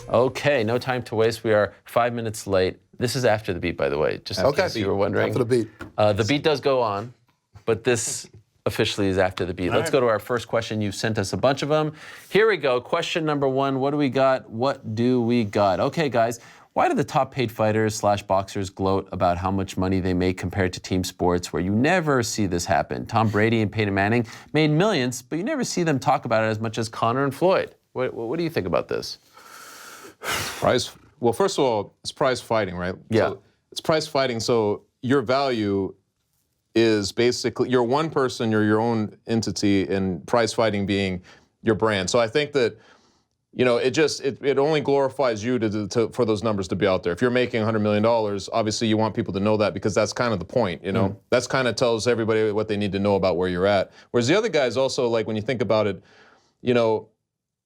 Okay, no time to waste. We are 5 minutes late. This is after the beat, by the way, just in case you were wondering. After the beat. The beat does go on, but this officially is after the beat. Let's go to our first question. You've sent us a bunch of them. Here we go. Question number one. What do we got? What do we got? Okay, guys. Why do the top paid fighters / boxers gloat about how much money they make compared to team sports where you never see this happen? Tom Brady and Peyton Manning made millions, but you never see them talk about it as much as Conor and Floyd. What do you think about this? Prize. Well, first of all, it's prize fighting, right? Yeah. So it's prize fighting, so your value is basically, you're one person, you're your own entity, and prize fighting being your brand. So I think that, you know, it only glorifies you for those numbers to be out there. If you're making $100 million, obviously you want people to know that because that's kind of the point, you know? That's kind of tells everybody what they need to know about where you're at. Whereas the other guys also, like when you think about it, you know,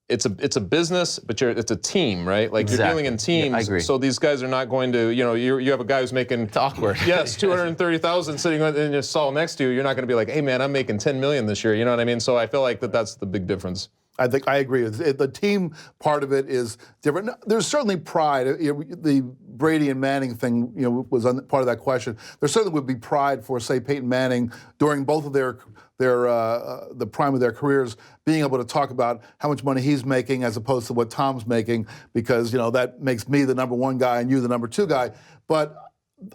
it's a business, but it's a team, right? Like you're dealing in teams. Yeah, I agree. So these guys are not going to, you know, you have a guy who's making, It's awkward. yes, $230,000 sitting in your stall next to you. You're not going to be like, hey man, I'm making $10 million this year. You know what I mean? So I feel like that's the big difference. I think I agree. The team part of it is different. There's certainly pride. The Brady and Manning thing, you know, was part of that question. There certainly would be pride for, say, Peyton Manning during both of the prime of their careers, being able to talk about how much money he's making as opposed to what Tom's making, because, you know, that makes me the number one guy and you the number two guy. But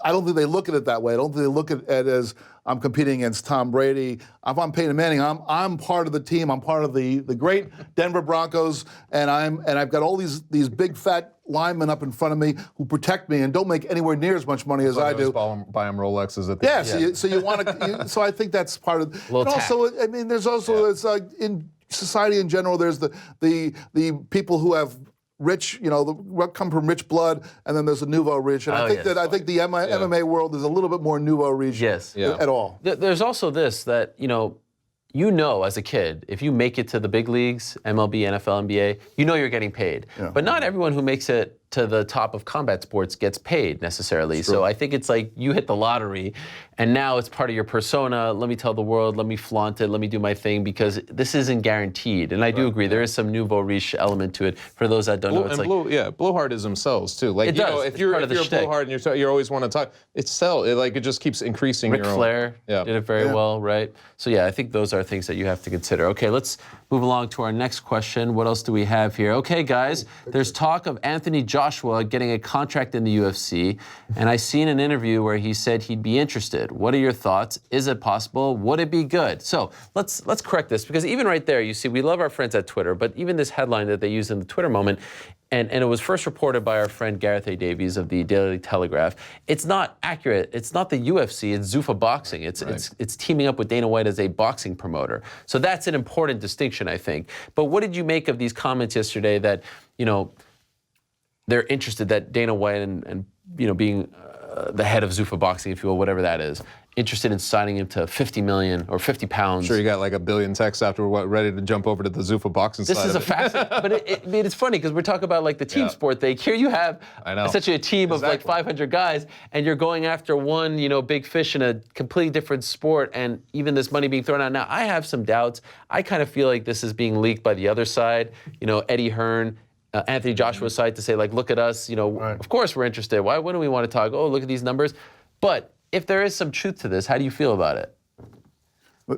I don't think they look at it that way. I don't think they look at it as I'm competing against Tom Brady. If I'm Peyton Manning, I'm part of the team. I'm part of the great Denver Broncos, and I've got all these big fat linemen up in front of me who protect me and don't make anywhere near as much money as I do. Buy them Rolexes at the end. So you want to. So I think that's part of. And also, I mean, there's also it's like in society in general. There's the people who have rich, you know, come from rich blood, and then there's a nouveau rich. And I think the MMA world is a little bit more nouveau rich at all. There's also this, that, you know, as a kid, if you make it to the big leagues, MLB, NFL, NBA, you know you're getting paid. Yeah. But not everyone who makes it to the top of combat sports gets paid necessarily. So I think it's like you hit the lottery and now it's part of your persona. Let me tell the world, let me flaunt it, let me do my thing, because this isn't guaranteed. And I do agree, there is some nouveau riche element to it. For those that don't know, it's blowhard is themselves too. Like, you know, if you're a blowhard and you always want to talk, it just keeps increasing Ric your own. Flair did it very well, right? So yeah, I think those are things that you have to consider. Okay, let's move along to our next question. What else do we have here? Okay, guys, there's talk of Anthony Joshua getting a contract in the UFC, and I seen an interview where he said he'd be interested. What are your thoughts? Is it possible? Would it be good? So let's correct this, because even right there, you see, we love our friends at Twitter, but even this headline that they use in the Twitter moment, and it was first reported by our friend Gareth A. Davies of the Daily Telegraph. It's not accurate. It's not the UFC. It's Zuffa Boxing. It's teaming up with Dana White as a boxing promoter. So that's an important distinction, I think. But what did you make of these comments yesterday that, you know, they're interested, that Dana White and you know, being the head of Zuffa Boxing, if you will, whatever that is, interested in signing him to 50 million or 50 pounds. Sure, you got like a billion texts after ready to jump over to the Zuffa Boxing side. This is a fascinating, but it's funny because we're talking about like the team sport thing. Here you have essentially a team of like 500 guys, and you're going after one, you know, big fish in a completely different sport, and even this money being thrown out. Now, I have some doubts. I kind of feel like this is being leaked by the other side. You know, Eddie Hearn, Anthony Joshua's side, to say like, look at us, you know, of course we're interested. Why wouldn't we want to talk? Oh, look at these numbers. But if there is some truth to this, how do you feel about it?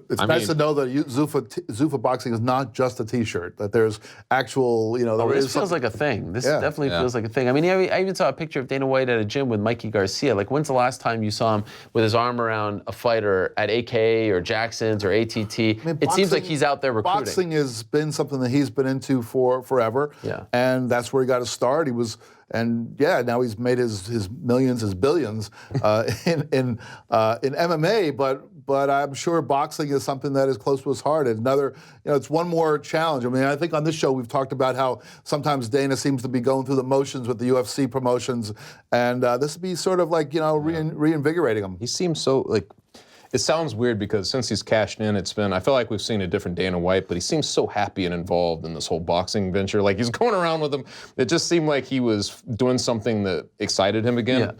It's nice to know that Zuffa Boxing is not just a T-shirt. That there's actual, you know. This feels like a thing. This definitely feels like a thing. I mean, I even saw a picture of Dana White at a gym with Mikey Garcia. Like, when's the last time you saw him with his arm around a fighter at AK or Jackson's or ATT? I mean, it seems like he's out there recruiting. Boxing has been something that he's been into for forever. Yeah. And that's where he got his start. He was. And now he's made his millions, his billions in MMA. But I'm sure boxing is something that is close to his heart. And it's one more challenge. I mean, I think on this show we've talked about how sometimes Dana seems to be going through the motions with the UFC promotions, and this would be sort of like, you know, reinvigorating him. He seems so like. It sounds weird because since he's cashed in, I feel like we've seen a different Dana White, but he seems so happy and involved in this whole boxing venture. Like, he's going around with him. It just seemed like he was doing something that excited him again. Yeah.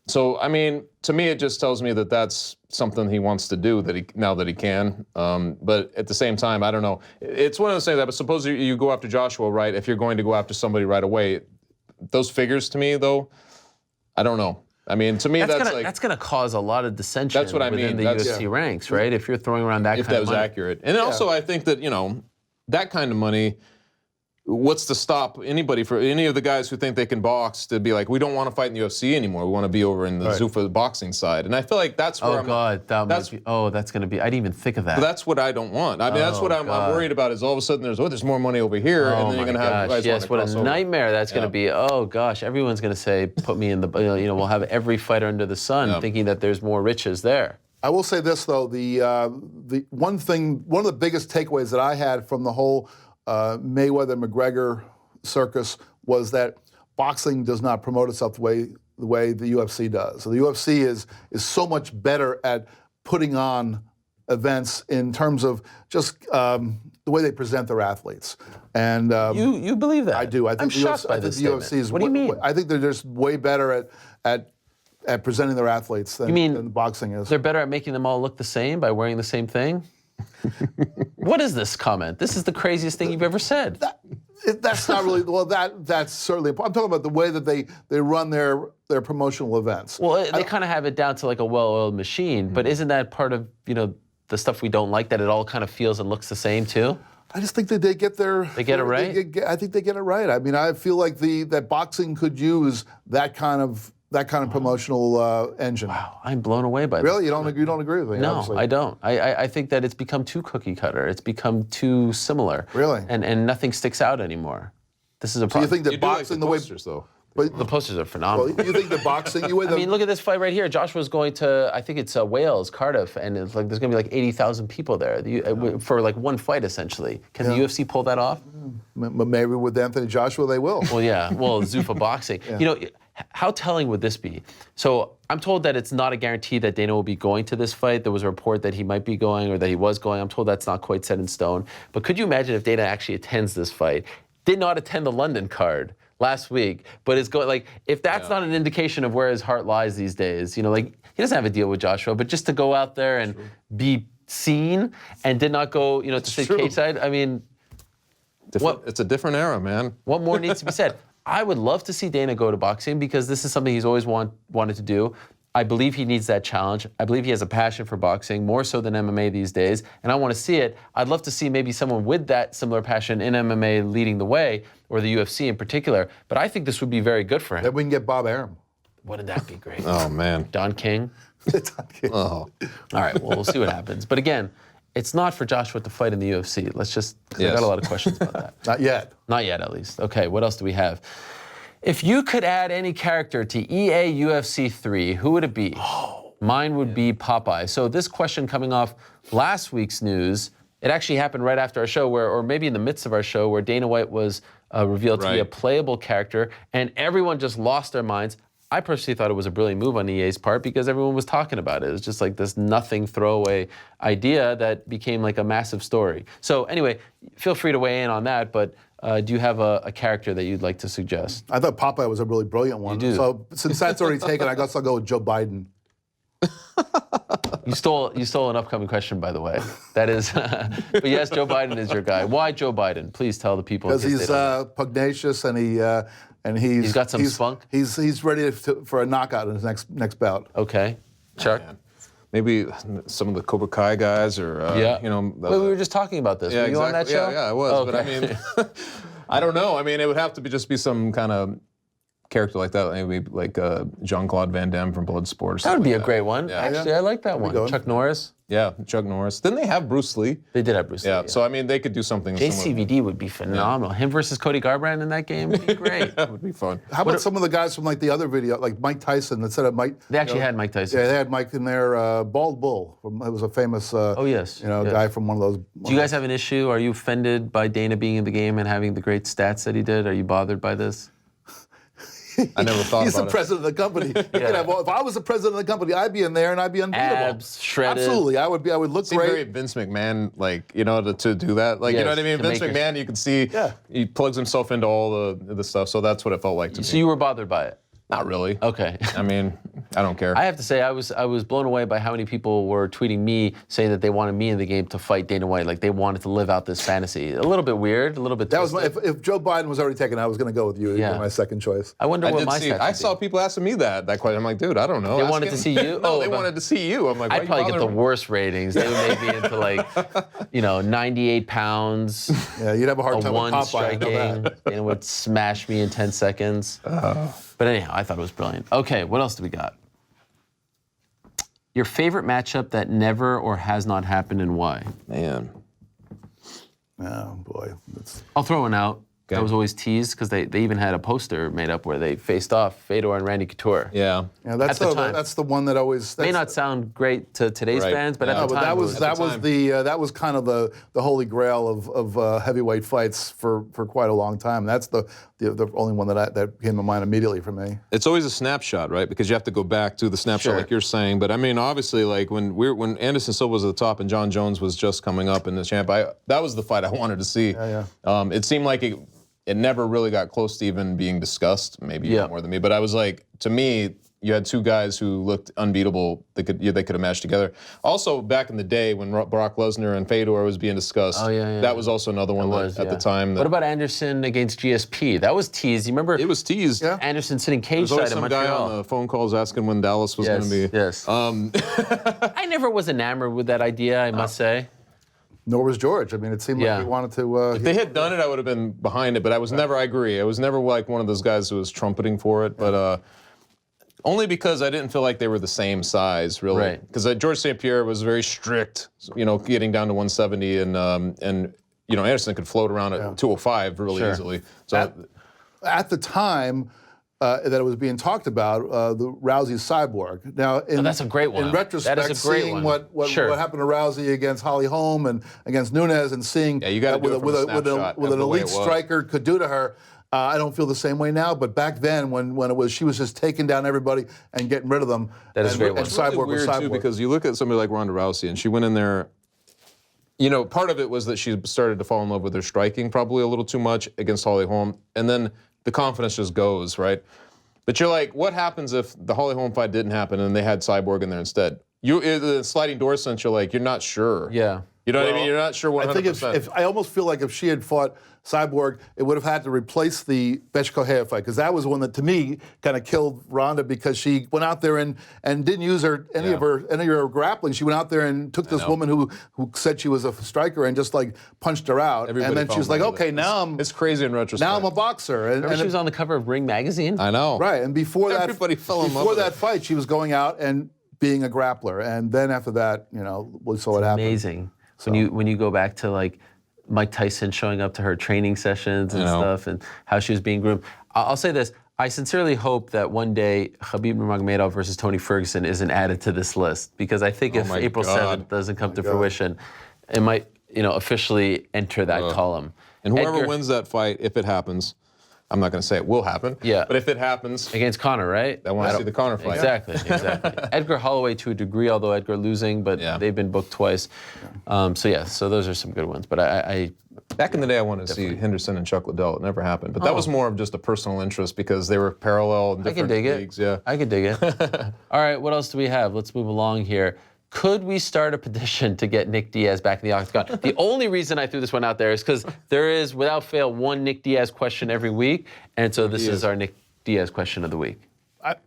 So, I mean, to me, it just tells me that that's something he wants to do now that he can. But at the same time, I don't know. It's one of those things that, but suppose you go after Joshua, right? If you're going to go after somebody right away, those figures to me, though, I don't know. I mean, to me, that's gonna cause a lot of dissension That's what I within mean. the UFC ranks, right? If you're throwing around that if kind that of was money. accurate. And also, I think that, that kind of money, what's to stop anybody, for any of the guys who think they can box, to be like, we don't want to fight in the UFC anymore. We want to be over in the Zuffa boxing side. And I feel like that's where that's going to be, I didn't even think of that. That's what I don't want. I mean, that's what I'm worried about, is all of a sudden there's more money over here, and then you're going to have guys yes, what a nightmare that's going to be. Oh gosh, everyone's going to say, put me in the, we'll have every fighter under the sun thinking that there's more riches there. I will say this though, the one of the biggest takeaways that I had from the whole Mayweather-McGregor circus was that boxing does not promote itself the way the UFC does. So the UFC is so much better at putting on events in terms of just the way they present their athletes. And you believe that? I do. I think I'm shocked by this statement. UFC is. What do you mean? I think they're just way better at presenting their athletes than boxing is. They're better at making them all look the same by wearing the same thing? What is this comment? This is the craziest thing you've ever said. That's not really, well, that's certainly, I'm talking about the way that they run their promotional events. Well, they kind of have it down to like a well-oiled machine, but isn't that part of, the stuff we don't like, that it all kind of feels and looks the same too? I just think that they get their... They get it right? I think they get it right. I mean, I feel like that boxing could use that kind of promotional engine. Wow, I'm blown away by this. Really? You don't agree with me? No, obviously. I don't. I think that it's become too cookie cutter. It's become too similar. Really? And nothing sticks out anymore. This is a problem. So you think that boxing, the posters, though. But the posters are phenomenal. Well, you think the boxing... I mean, look at this fight right here. Joshua's going to, I think it's Wales, Cardiff, and it's like there's going to be like 80,000 people there for like one fight, essentially. Can the UFC pull that off? Maybe with Anthony Joshua, they will. Well, yeah. Well, Zuffa boxing. How telling would this be? So I'm told that it's not a guarantee that Dana will be going to this fight. There was a report that he might be going or that he was going. I'm told that's not quite set in stone. But could you imagine if Dana actually attends this fight? Did not attend the London card last week, but is going, like, if that's not an indication of where his heart lies these days, like, he doesn't have a deal with Joshua, but just to go out there and be seen and did not go, to stay cage side, I mean, it's a different era, man. What more needs to be said? I would love to see Dana go to boxing because this is something he's always wanted to do. I believe he needs that challenge. I believe he has a passion for boxing, more so than MMA these days, and I want to see it. I'd love to see maybe someone with that similar passion in MMA leading the way, or the UFC in particular, but I think this would be very good for him. Then we can get Bob Arum. Wouldn't that be great? Oh, man. Don King? Don King. Oh. All right, well, we'll see what happens. But again, it's not for Joshua to fight in the UFC. Let's just, I got a lot of questions about that. Not yet. Not yet, at least. Okay, what else do we have? If you could add any character to EA UFC 3, who would it be? Mine would be Popeye. So this question coming off last week's news, it actually happened right after our show, or maybe in the midst of our show, where Dana White was revealed to be a playable character, and everyone just lost their minds. I personally thought it was a brilliant move on EA's part because everyone was talking about it. It was just like this nothing throwaway idea that became like a massive story. So anyway, feel free to weigh in on that, but do you have a character that you'd like to suggest? I thought Popeye was a really brilliant one. You do. So since that's already taken, I guess I'll go with Joe Biden. You stole an upcoming question, by the way. That is, but yes, Joe Biden is your guy. Why Joe Biden? Please tell the people. Because he's pugnacious and he's got some spunk. He's ready for a knockout in his next bout. Okay, Chuck. Maybe some of the Cobra Kai guys, or Wait, we were just talking about this. Yeah, were you on that show? Yeah, I was. Okay. But I mean, I don't know. I mean, it would have to just be some kind of character like that, maybe like Jean-Claude Van Damme from Bloodsport. That would be a great one. Yeah. Actually, I like that one. Chuck Norris. Yeah, Chuck Norris. Didn't they have Bruce Lee? They did have Bruce Lee. Yeah, so I mean, they could do something similar. JCVD would be phenomenal. Him versus Cody Garbrandt in that game would be great. That would be fun. How about some of the guys from like the other video, like Mike Tyson, instead of Mike? They actually had Mike Tyson. Yeah, they had Mike in there. Bald Bull. It was a famous. Guy from one of those. Do you guys have an issue? Are you offended by Dana being in the game and having the great stats that he did? Are you bothered by this? I never thought He's about the president of the company. If I was the president of the company, I'd be in there and I'd be unbeatable. Abs shredded. Absolutely, I would look Seemed great. very Vince McMahon, like, to do that. Like, you know what I mean? Vince McMahon, you can see he plugs himself into all the stuff, so that's what it felt like to me. So you were bothered by it? Not really. Okay. I mean, I don't care. I have to say, I was blown away by how many people were tweeting me saying that they wanted me in the game to fight Dana White, like they wanted to live out this fantasy. A little bit weird, a little bit. That was if Joe Biden was already taken, I was going to go with you. Yeah. You're my second choice. I wonder what my stats would I be. saw people asking me that question. I'm like, dude, I don't know. They Ask wanted him. to see you? No, Oh, they but- wanted to see you. I'm like, why I'd probably get the worst ratings. They would make me into like, 98 pounds, Yeah, you'd have a hard a time one with Popeye. I know striking, that. and it would smash me in 10 seconds. But anyhow, I thought it was brilliant. Okay, what else do we got? Your favorite matchup that never or has not happened and why? Man. Oh boy, it's, I'll throw one out. Okay. That was always teased because they even had a poster made up where they faced off Fedor and Randy Couture. Yeah. yeah, that's At the time. that's the one that always May that's, not sound great to today's Right. fans, but No, at the but time that it was At the time. that was kind of the holy grail of heavyweight fights for quite a long time. That's the only one that came to mind immediately for me. It's always a snapshot, right? Because you have to go back to the snapshot, Sure. like you're saying. But I mean, obviously, like when Anderson Silva was at the top and John Jones was just coming up in the champ, that was the fight I wanted to see. Yeah. It seemed like it never really got close to even being discussed. Maybe Yeah. more than me, but I was like, to me, you had two guys who looked unbeatable. They could have matched together. Also, back in the day when Brock Lesnar and Fedor was being discussed, Oh, yeah. that was also another one that, at the time. What about Anderson against GSP? That was teased. You remember It was teased. Yeah. Anderson sitting There's cage always side in some guy Montreal? on the phone calls asking when Dallas was going to be. Yes. I never was enamored with that idea, I must say. Nor was George. I mean, it seemed Yeah. like he wanted to. If they had done it, I would have been behind it, but I was never, I agree, I was never like one of those guys who was trumpeting for it, but only because I didn't feel like they were the same size, really. Right. Because George St. Pierre was very strict, getting down to 170, and Anderson could float around at 205 really Sure. easily. So At the time that it was being talked about, the Rousey Cyborg. Now, that's a great one. In That is retrospect, a great seeing one. what Sure. happened to Rousey against Holly Holm and against Nunez, and seeing you gotta that do it from a snapshot with of an the way elite it was. striker could do to her. I don't feel the same way now, but back then, when she was just taking down everybody and getting rid of them, That is a and, great and one. It's really Cyborg was weird Cyborg. too, because you look at somebody like Ronda Rousey, and she went in there. Part of it was that she started to fall in love with her striking, probably a little too much against Holly Holm, and then the confidence just goes, right? But you're like, what happens if the Holly Holm fight didn't happen and they had Cyborg in there instead? The sliding door sense, you're like, you're not sure. Yeah. You know what I mean? You're not sure 100%. I think if I almost feel like if she had fought Cyborg, it would have had to replace the Beshkohea fight, because that was one that to me kind of killed Ronda, because she went out there and didn't use any of her grappling. She went out there and took this woman who said she was a striker and just like punched her out. Everybody and then fell she was in like, love with okay, it. now It's crazy in retrospect. I'm a boxer. And, Remember she was on the cover of Ring magazine? I know. right, and before Everybody fell in love before with that it. fight, she was going out and being a grappler, and then after that, we saw what happened. Amazing. When you go back to like Mike Tyson showing up to her training sessions and stuff, and how she was being groomed. I'll say this: I sincerely hope that one day Khabib Nurmagomedov versus Tony Ferguson isn't added to this list, because I think if my April God. 7th doesn't come to fruition, it might officially enter that column. And whoever Edgar- wins that fight, if it happens, I'm not going to say it will happen. Yeah. But if it happens, against Conor, right? I want to see the Conor fight. Exactly. Edgar Holloway to a degree, although Edgar losing, but they've been booked twice. So those are some good ones. But I Back in the day, I wanted to see Henderson and Chuck Liddell. It never happened. But that was more of just a personal interest because they were parallel in I different can dig leagues. it. Yeah. I can dig it. All right, what else do we have? Let's move along here. Could we start a petition to get Nick Diaz back in the octagon? The only reason I threw this one out there is because there is, without fail, one Nick Diaz question every week, and so this is our Nick Diaz question of the week.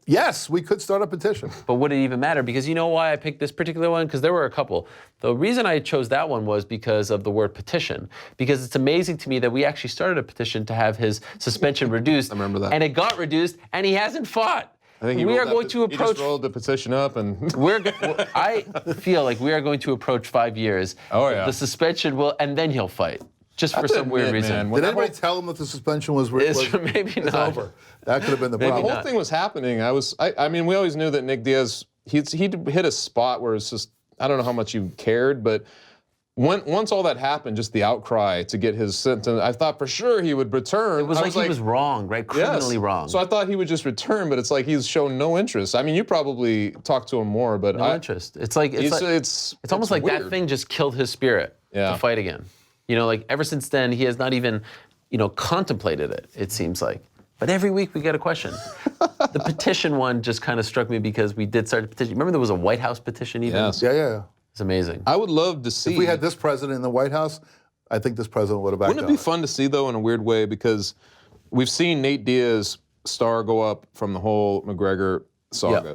Yes, we could start a petition. But would it even matter? Because you know why I picked this particular one? Because there were a couple. The reason I chose that one was because of the word petition. Because it's amazing to me that we actually started a petition to have his suspension reduced. I remember that. And it got reduced, and he hasn't fought. I think We are going to He approach. just rolled the petition up and. I feel like we are going to approach 5 years. Oh, yeah. The suspension will, and then he'll fight. Just for have to some weird admit, reason. man, when Did that anybody whole- tell him that the suspension was Maybe it's not. over? That could have been the The problem. whole thing was happening. I mean, we always knew that Nick Diaz, he'd hit a spot where it's just, I don't know how much he cared, but once all that happened, just the outcry to get his sentence, I thought for sure he would return. It was like he was wrong, right? Criminally wrong. So I thought he would just return, but it's like he's shown no interest. I mean, you probably talked to him more, but no interest. It's almost like weird. that thing just killed his spirit to fight again. Like ever since then, he has not even, contemplated it seems like. But every week we get a question. The petition one just kind of struck me because we did start a petition. Remember there was a White House petition even? Yes. Yeah. It's amazing. I would love to see. If we had this president in the White House, I think this president would have backed Wouldn't it be fun to see, though, in a weird way? Because we've seen Nate Diaz's star go up from the whole McGregor saga. Yeah.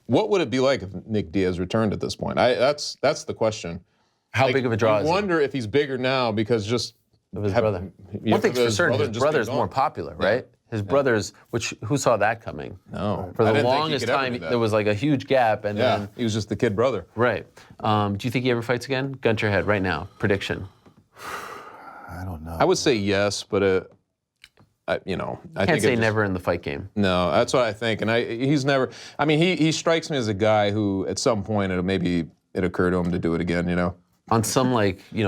What would it be like if Nick Diaz returned at this point? That's the question. How big of a draw I is he? wonder if he's bigger now because just Of his brother. One thing's for certain, his brother's more popular, right? His brother's, who saw that coming? No. For I the didn't think he longest could ever time, do that. there was like a huge gap, and Yeah, then he was just the kid brother. right. Do you think he ever fights again? Gun to your head right now. Prediction. I don't know. I would say yes, but I Can't think say never in the fight game. No, that's what I think, and he's never. I mean, he strikes me as a guy who, at some point, it occurred to him to do it again. You know. On some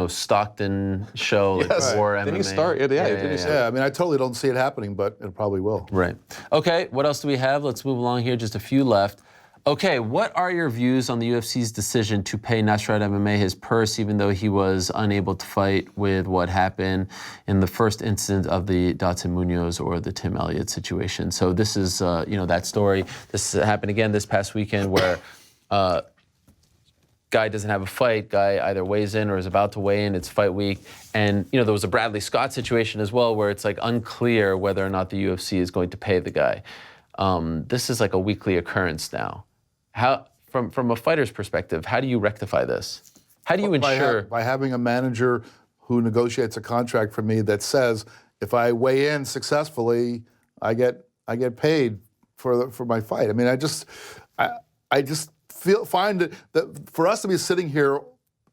Stockton show, like Yes. or MMA. Didn't he start? Yeah, didn't he start? Yeah, I mean, I totally don't see it happening, but it probably will. Right. Okay, what else do we have? Let's move along here, just a few left. Okay, what are your views on the UFC's decision to pay Nasrat MMA his purse, even though he was unable to fight with what happened in the first instance of the Dotson Munoz or the Tim Elliott situation? So this is, that story. This happened again this past weekend where guy doesn't have a fight, guy either weighs in or is about to weigh in, it's fight week. And, there was a Bradley Scott situation as well where it's like unclear whether or not the UFC is going to pay the guy. This is like a weekly occurrence now. How, from a fighter's perspective, how do you rectify this? How do you ensure? By having a manager who negotiates a contract for me that says if I weigh in successfully, I get paid for my fight. I mean, I just find that for us to be sitting here,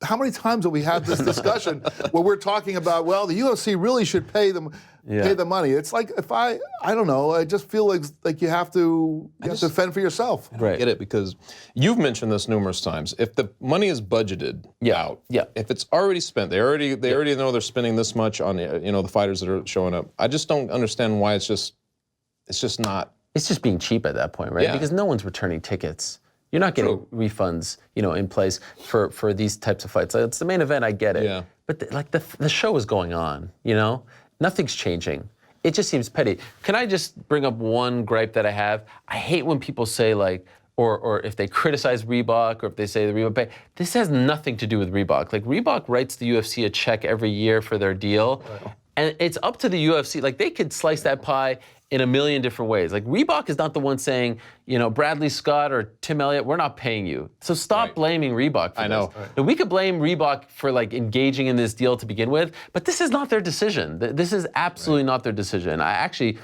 how many times have we had this discussion where we're talking about, well, the UFC really should pay them. Pay the money. It's like if I don't know. I just feel like you have to fend for yourself. I get it because you've mentioned this numerous times. If the money is budgeted out, if it's already spent, they already know they're spending this much on the fighters that are showing up. I just don't understand why it's just not. It's just being cheap at that point, right? Yeah. Because no one's returning tickets. You're not getting refunds, in place for these types of fights. It's the main event. I get it. Yeah. But the show is going on. Nothing's changing. It just seems petty. Can I just bring up one gripe that I have? I hate when people say or if they criticize Reebok or if they say the Reebok pay. This has nothing to do with Reebok. Reebok writes the UFC a check every year for their deal. Right. And it's up to the UFC. They could slice that pie in a million different ways. Reebok is not the one saying, Bradley Scott or Tim Elliott, we're not paying you. So stop blaming Reebok for this. I know. Now, we could blame Reebok for engaging in this deal to begin with, but this is not their decision. This is absolutely not their decision. I actually,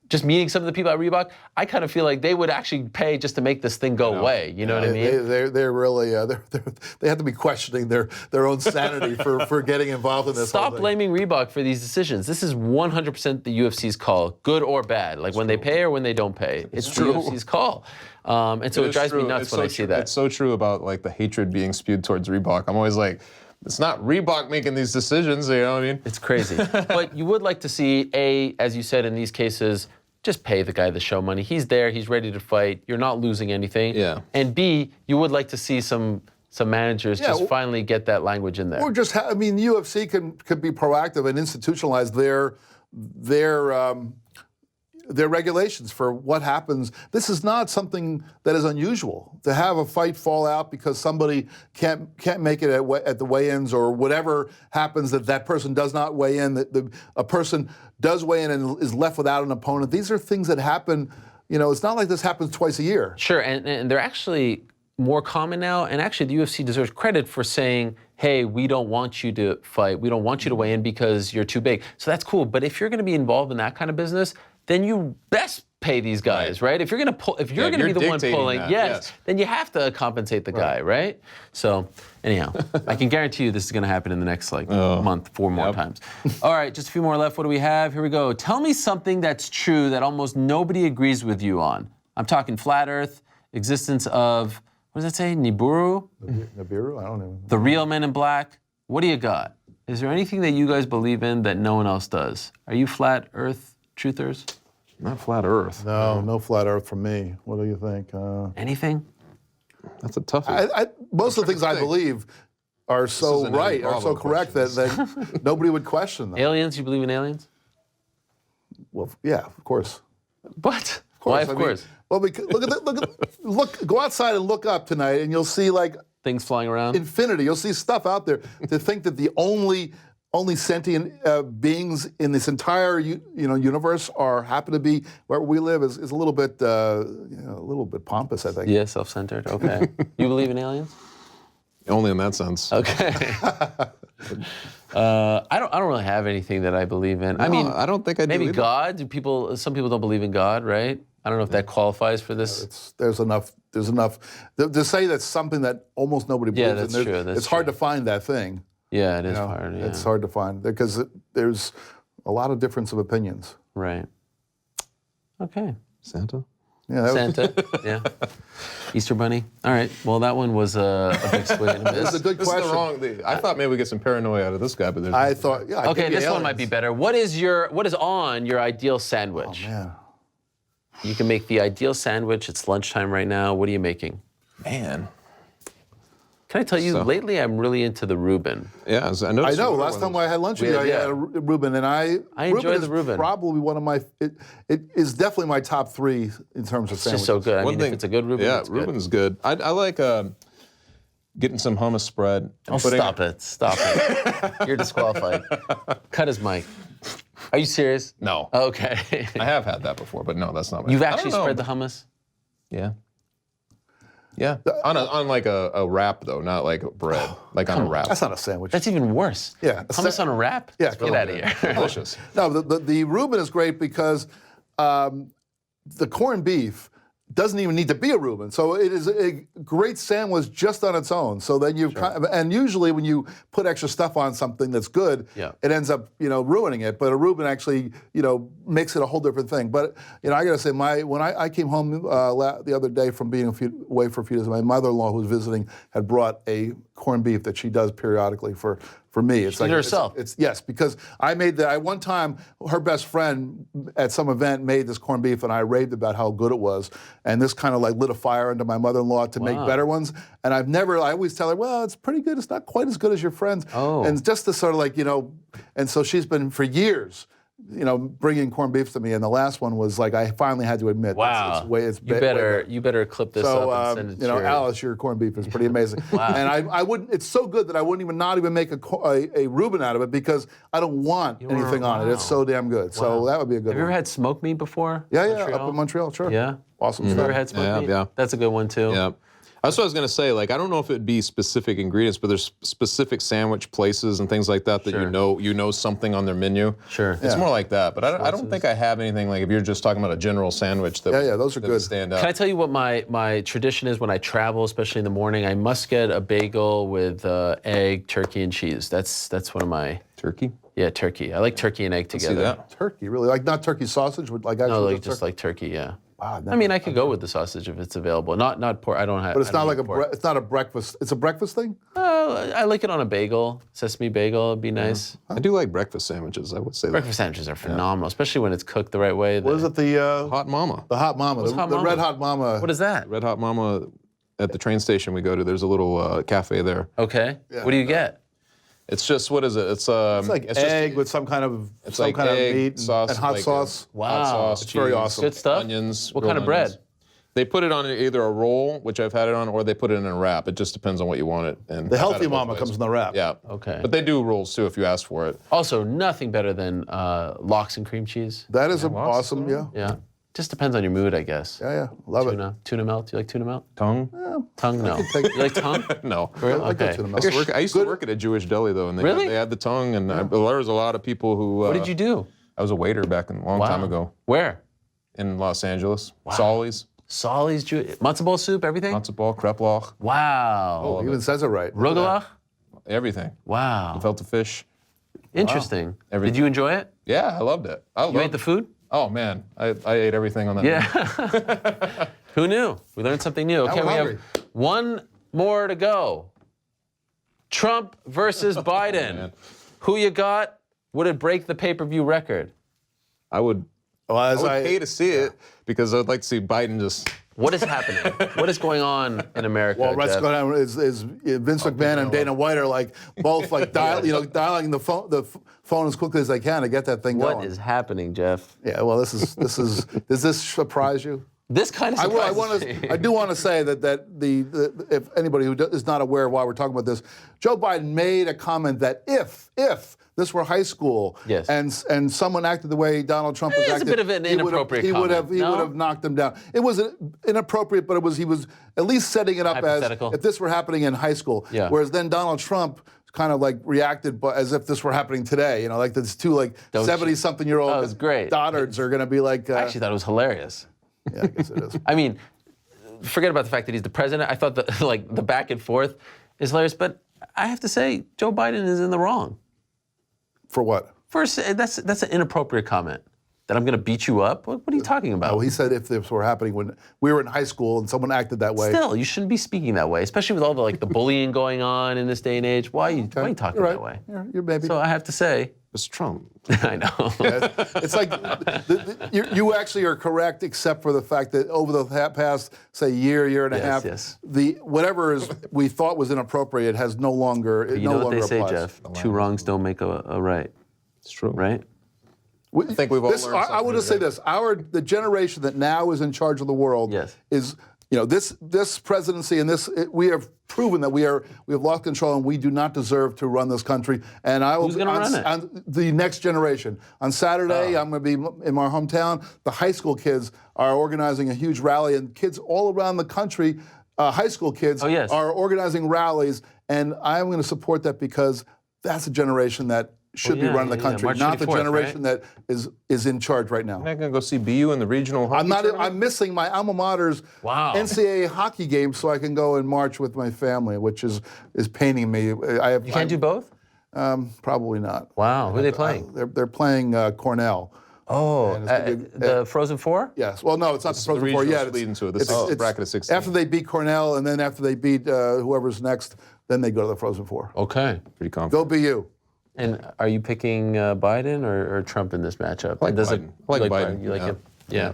just meeting some of the people at Reebok, I kind of feel like they would actually pay just to make this thing go away. You know what I mean? They're really they have to be questioning their own sanity for getting involved in this. Stop blaming Reebok for these decisions. This is 100% the UFC's call, good or bad. When they pay or when they don't pay. It's the UFC's call. And so it drives me nuts when I see that. It's so true about the hatred being spewed towards Reebok. I'm always like, it's not Reebok making these decisions, you know what I mean? It's crazy. But you would like to see, as you said in these cases, just pay the guy the show money. He's there, he's ready to fight. You're not losing anything. Yeah. And B, you would like to see some managers just finally get that language in there. Or just, the UFC could be proactive and institutionalize their regulations for what happens. This is not something that is unusual. To have a fight fall out because somebody can't make it at the weigh-ins or whatever happens that person does not weigh in, that a person does weigh in and is left without an opponent. These are things that happen. It's not like this happens twice a year. Sure, and they're actually more common now, and actually the UFC deserves credit for saying, hey, we don't want you to fight, we don't want you to weigh in because you're too big. So that's cool, but if you're gonna be involved in that kind of business, then you best pay these guys, right? If you're gonna be the one pulling, then you have to compensate the guy, right? So anyhow, I can guarantee you this is gonna happen in the next month, 4 more times. All right, just a few more left. What do we have? Here we go. Tell me something that's true that almost nobody agrees with you on. I'm talking flat Earth, existence of, what does that say? Nibiru? Nibiru? I don't know. The real Men in Black. What do you got? Is there anything that you guys believe in that no one else does? Are you flat Earth truthers? Not flat Earth. No flat Earth from me. What do you think? Anything? That's a tough one. Most of the things I believe are so right, are so correct that nobody would question them. Aliens? You believe in aliens? Well, yeah, of course. What? Of course. Why, of course? Well, because go outside and look up tonight, and you'll see like Things flying around. infinity. You'll see stuff out there. To think that the only sentient beings in this entire universe happen to be where we live is a little bit pompous, I think. Yeah, self-centered. Okay. You believe in aliens? Only in that sense. Okay. I don't really have anything that I believe in. I mean, I don't think I do maybe either. God. Some people don't believe in God, right? I don't know if that qualifies for this. There's enough to say that's something that almost nobody believes that's in. true. It's hard to find that thing. Yeah, it is hard. Yeah. It's hard to find because there's a lot of difference of opinions. Right. Okay. Santa? Yeah, that was, Santa. Yeah. Easter Bunny. All right. Well, that one was a big swing and a that's miss. a good This is question. the wrong thing. I thought maybe we get some paranoia out of this guy, but there's I thought, yeah. I Okay, think this one might be better. What is on your ideal sandwich? Oh, man. You can make the ideal sandwich. It's lunchtime right now. What are you making? man. Can I tell you, lately I'm really into the Reuben. Yeah, I noticed. I know. Last time I had lunch with you, I had a Reuben, and I enjoy the is Reuben. Probably one of my. It is definitely my top 3 in terms of It's sandwiches. just so good. I mean, if it's a good Reuben, yeah, it's good. Reuben's good. I like getting some hummus spread. And Oh, stop it. Stop it. You're disqualified. Cut his mic. Are you serious? No, Okay. I have had that before, but no, that's not. You've actually spread the hummus? Yeah. Yeah, on like a wrap though, not like bread, like on a wrap. That's not a sandwich. That's even worse. Yeah. Hummus on a wrap? Yeah, Get out of here. Delicious. No, the Reuben is great because the corned beef doesn't even need to be a Reuben. So it is a great sandwich just on its own. So then you've and usually when you put extra stuff on something that's good, it ends up ruining it. But a Reuben actually makes it a whole different thing. But I got to say, when I came home the other day from being away for a few days, my mother-in-law who was visiting had brought a corned beef that she does periodically for me. It's She did herself? It's yes, because I made that. One time, her best friend at some event made this corned beef, and I raved about how good it was. And this kind of like lit a fire under my mother-in-law to make better ones. And I always tell her, well, it's pretty good. It's not quite as good as your friend's. Oh. And just to sort of like, and so she's been for years, bringing corned beefs to me. And the last one was like, I finally had to admit, Wow. You better clip this up and send it to her. Alice, your corned beef is pretty amazing. Wow. And I wouldn't. It's so good that I wouldn't not even make a Reuben out of it because I don't want anything on it. It's so damn good. So that would be a good one. Have you ever had smoked meat before? Yeah, Montreal? up in Montreal, sure. Yeah. Awesome You've stuff. ever had smoked meat? Yeah. That's a good one too. Yeah. That's what I was going to say. Like, I don't know if it'd be specific ingredients, but there's specific sandwich places and things like that that you know something on their menu. Sure. It's more like that. But I don't think I have anything like if you're just talking about a general sandwich that those are that good. would stand out. Can I tell you what my tradition is when I travel, especially in the morning? I must get a bagel with egg, turkey, and cheese. That's one of my Turkey? Yeah, turkey. I like turkey and egg together. See that? Turkey, really? Like not turkey sausage, but like actually No, like just just turkey? like turkey. Yeah. Wow, I mean, I could go with the sausage if it's available. Not pork. I don't have. But it's I don't not like eat pork. it's not a breakfast. It's a breakfast thing. I like it on a bagel, sesame bagel. It'd be nice. I do like breakfast sandwiches, I would say. Breakfast sandwiches are phenomenal, especially when it's cooked the right way. What is it? The Hot Mama. Hot Mama. The Hot Mama? Red Hot Mama. What is that? Red Hot Mama at the train station we go to, there's a little cafe there. Okay. What do you get? It's just, what is it? It's like egg with some kind of like egg, meat sauce, and hot like sauce. Wow. hot sauce, It's very cheese, awesome. Good stuff. Onions. What grilled kind of onions. bread? They put it on either a roll, which I've had it on, or they put it in a wrap. It just depends on what you want it. And The I've had healthy it both Mama ways. comes in the wrap. Yeah. Okay. But they do rolls too if you ask for it. Also, nothing better than lox and cream cheese. That is lots awesome. of Yeah. Yeah. Just depends on your mood, I guess. Yeah. Love it. Tuna melt. Do you like tuna melt? Tongue? Tongue? No. take- You like tongue? No. Really? I like that Okay. tuna melt. I used to work at a Jewish deli though, and they, Really? they had the tongue, and there was a lot of people who. What did you do? I was a waiter back a long time ago Where? in Los Angeles. Solly's, Solly's matzo ball soup, everything? matzo ball, kreplach, Wow. He even says it right. Rugelach? everything. Wow. Gefilte fish. Interesting. Everything. Did you enjoy it? Yeah, I loved it. You ate the food? Oh man, I ate everything on that. Yeah. Who knew? We learned something new. Okay, I'm we hungry. have one more to go. Trump versus Biden. man. Who you got? Would it break the pay-per-view record? I would Well, I as would pay to see it because I'd like to see Biden just. What is happening? What is going on in America? Well, what's Jeff? going on is Vince McMahon and Dana White are like both like dialing the phone as quickly as they can to get that thing going. What is happening, Jeff? Yeah, well, this is. Does this surprise you? This kind of surprises me. I do want to say that if anybody who is not aware of why we're talking about this, Joe Biden made a comment that if this were high school, yes, and someone acted the way Donald Trump has acted, it's a bit of an inappropriate comment. He would have knocked him down. It was inappropriate, but he was at least setting it up as if this were happening in high school. Yeah. Whereas then Donald Trump kind of like reacted as if this were happening today. You know, like these two 70-something-year-old dottards are going to be like. I actually thought it was hilarious. Yeah, I guess it is. I mean, forget about the fact that he's the president. I thought that the back and forth is hilarious, but I have to say Joe Biden is in the wrong. For what? First, that's an inappropriate comment. That I'm going to beat you up? What are you talking about? Oh, he said if this were happening when we were in high school and someone acted that way. Still, you shouldn't be speaking that way, especially with all the bullying going on in this day and age. Why are you talking that way? You're maybe. So I have to say, it's Trump. I know. Yeah, it's like you actually are correct, except for the fact that over the past, say, year and a half, whatever we thought was inappropriate has no longer. You know what they say, Jeff? Two wrongs don't make a right. It's true, right? I think we've all learned something. I would just say this: the generation that now is in charge of the world is. This presidency and we have proven that we have lost control and we do not deserve to run this country. And I will. Who's going to run it? On the next generation. On Saturday, I'm going to be in my hometown. The high school kids are organizing a huge rally, and kids all around the country, high school kids, are organizing rallies. And I'm going to support that because that's a generation that should be running the country, not the generation that is in charge right now. You're not going to go see BU in the regional hockey tournament? I'm missing my alma mater's NCAA hockey game so I can go and march with my family, which is paining me. You can't do both? Probably not. Wow. Who are they playing? They're playing Cornell. Oh, the Frozen Four? Yes. Well, no, it's not the Frozen Four yet. Leading to it. This is bracket of 16. After they beat Cornell, and then after they beat whoever's next, then they go to the Frozen Four. Okay. Pretty confident. Go BU. And are you picking Biden or Trump in this matchup? I like Biden. You like him? Yeah.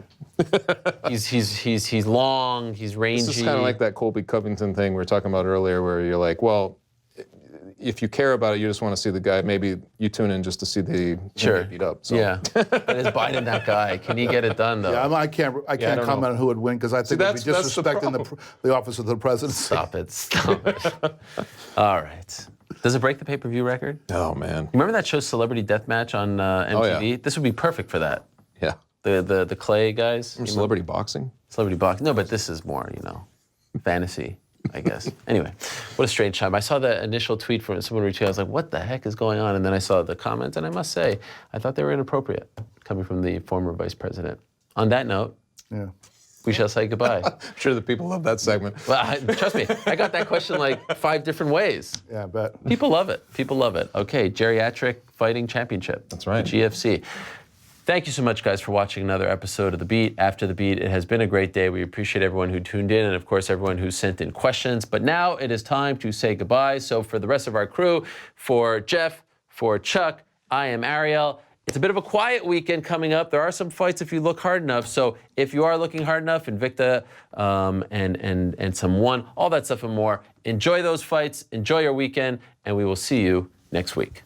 He's long. He's rangy. This is kind of like that Colby Covington thing we were talking about earlier, where you're like, well, if you care about it, you just want to see the guy. Maybe you tune in just to see the get beat up. So. Yeah. But is Biden that guy? Can he get it done though? Yeah, I can't comment on who would win because I think it'd be disrespecting the office of the presidency. Stop it. All right. Does it break the pay-per-view record? Oh, man. You remember that show Celebrity Deathmatch on MTV? Oh, yeah. This would be perfect for that. Yeah. The Clay guys. Celebrity boxing? Celebrity boxing. No, but this is more, fantasy, I guess. Anyway, what a strange time. I saw the initial tweet from someone retweeted. I was like, what the heck is going on? And then I saw the comments, and I must say, I thought they were inappropriate, coming from the former vice president. On that note, we shall say goodbye. I'm sure the people love that segment. Well, trust me, I got that question like 5 different ways. Yeah, I bet. People love it. Okay, Geriatric Fighting Championship. That's right. GFC. Thank you so much, guys, for watching another episode of The Beat. After The Beat, it has been a great day. We appreciate everyone who tuned in and, of course, everyone who sent in questions. But now it is time to say goodbye. So for the rest of our crew, for Jeff, for Chuck, I am Ariel. It's a bit of a quiet weekend coming up. There are some fights if you look hard enough. So if you are looking hard enough, Invicta and some One, all that stuff and more, enjoy those fights, enjoy your weekend, and we will see you next week.